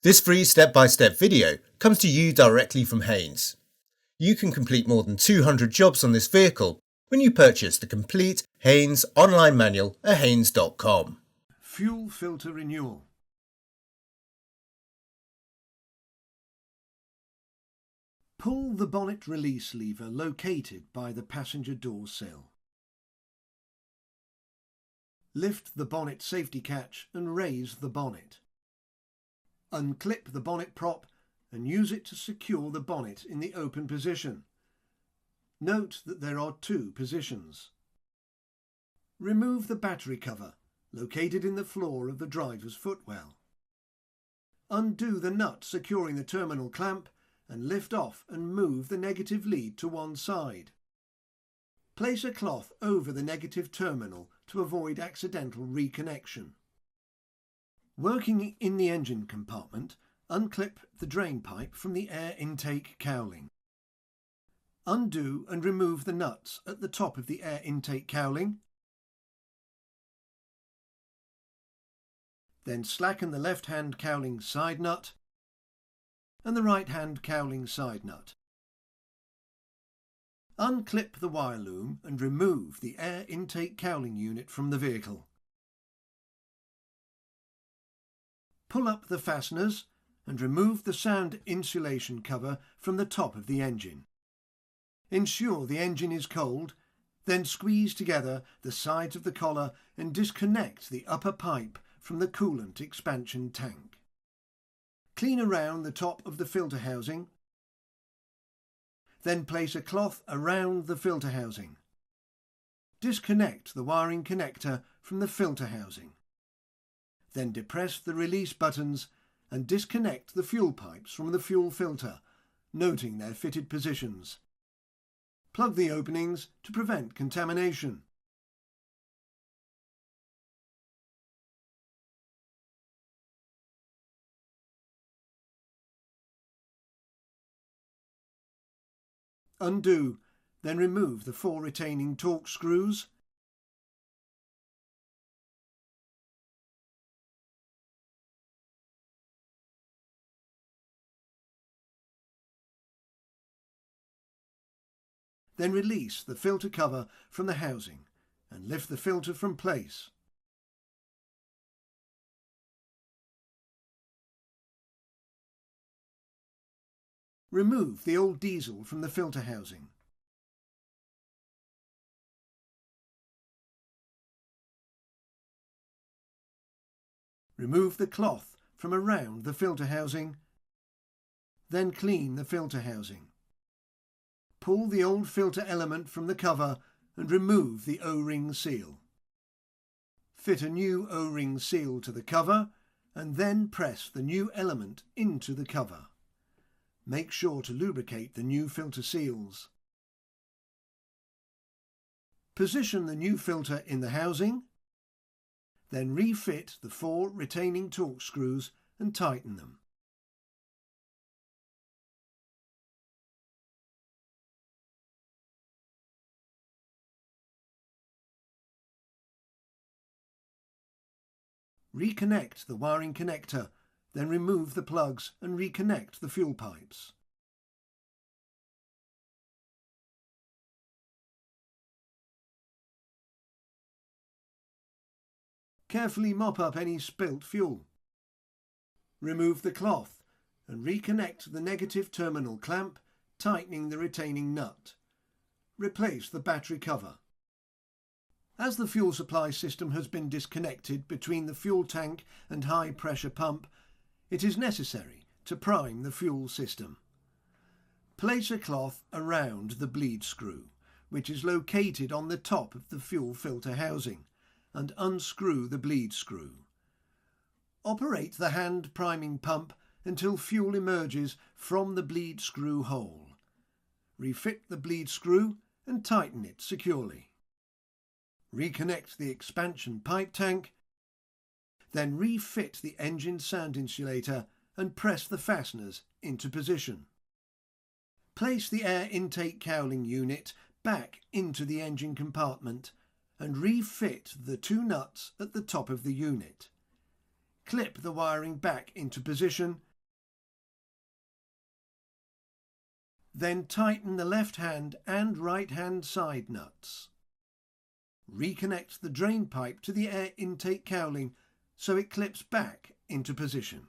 This free step-by-step video comes to you directly from Haynes. You can complete more than 200 jobs on this vehicle when you purchase the complete Haynes online manual at haynes.com. Fuel filter renewal. Pull the bonnet release lever located by the passenger door sill. Lift the bonnet safety catch and raise the bonnet. Unclip the bonnet prop and use it to secure the bonnet in the open position. Note that there are two positions. Remove the battery cover located in the floor of the driver's footwell. Undo the nut securing the terminal clamp and lift off and move the negative lead to one side. Place a cloth over the negative terminal to avoid accidental reconnection. Working in the engine compartment, unclip the drain pipe from the air intake cowling. Undo and remove the nuts at the top of the air intake cowling. Then slacken the left-hand cowling side nut and the right-hand cowling side nut. Unclip the wire loom and remove the air intake cowling unit from the vehicle. Pull up the fasteners and remove the sound insulation cover from the top of the engine. Ensure the engine is cold, then squeeze together the sides of the collar and disconnect the upper pipe from the coolant expansion tank. Clean around the top of the filter housing. Then place a cloth around the filter housing. Disconnect the wiring connector from the filter housing. Then depress the release buttons and disconnect the fuel pipes from the fuel filter, noting their fitted positions. Plug the openings to prevent contamination. Undo, then remove the 4 retaining torque screws. Then release the filter cover from the housing and lift the filter from place. Remove the old diesel from the filter housing. Remove the cloth from around the filter housing. Then clean the filter housing. Pull the old filter element from the cover and remove the O-ring seal. Fit a new O-ring seal to the cover and then press the new element into the cover. Make sure to lubricate the new filter seals. Position the new filter in the housing. Then refit the 4 retaining torque screws and tighten them. Reconnect the wiring connector, then remove the plugs and reconnect the fuel pipes. Carefully mop up any spilt fuel. Remove the cloth and reconnect the negative terminal clamp, tightening the retaining nut. Replace the battery cover. As the fuel supply system has been disconnected between the fuel tank and high pressure pump, it is necessary to prime the fuel system. Place a cloth around the bleed screw, which is located on the top of the fuel filter housing, and unscrew the bleed screw. Operate the hand priming pump until fuel emerges from the bleed screw hole. Refit the bleed screw and tighten it securely. Reconnect the expansion pipe tank, then refit the engine sound insulator and press the fasteners into position. Place the air intake cowling unit back into the engine compartment and refit the 2 nuts at the top of the unit. Clip the wiring back into position Then tighten the left hand and right hand side nuts. Reconnect the drain pipe to the air intake cowling so it clips back into position.